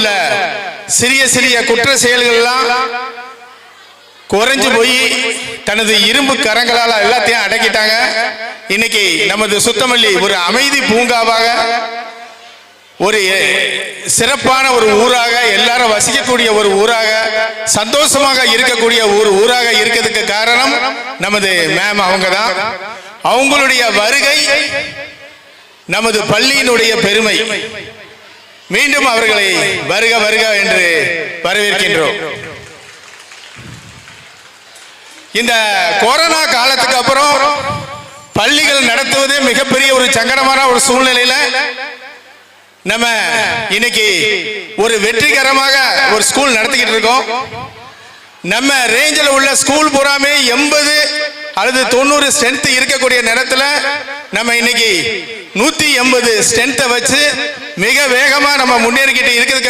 உள்ள சிறிய சிறிய குற்ற செயல்கள்லாம் குறைஞ்சு போய் தனது இரும்பு கரங்களால் எல்லாத்தையும் அடக்கிட்டாங்க. இன்னைக்கு நமது சுத்தமல்லி ஒரு அமைதி பூங்காவாக, ஒரு சிறப்பான ஒரு ஊராக, எல்லாரும் வசிக்கக்கூடிய ஒரு ஊராக, சந்தோஷமாக இருக்கக்கூடிய ஒரு ஊராக இருக்கிறதுக்கு காரணம் நமது மேம் அவங்க தான். அவங்களுடைய வருகை நமது பள்ளியினுடைய பெருமை. மீண்டும் அவர்களை வருக வருக என்று வரவேற்கின்றோம். இந்த கொரோனா காலத்துக்கு அப்புறம் பள்ளிகள் நடத்துவதே மிகப்பெரிய ஒரு சங்கடமான ஒரு சூழ்நிலையில நம்ம இன்னைக்கு ஒரு வெற்றிகரமாக ஒரு ஸ்கூல் நடத்திக்கிட்டு இருக்கோம். நம்ம ரேஞ்சில் உள்ள ஸ்கூல் பூராமே 80 அல்லது 90 ஸ்ட்ரென்த் இருக்கக்கூடிய நேரத்தில் நம்ம இன்னைக்கு 180 ஸ்ட்ரென்த்தை வச்சு மிக வேகமா நம்ம முன்னேறிக்கிட்டு இருக்கிறதுக்கு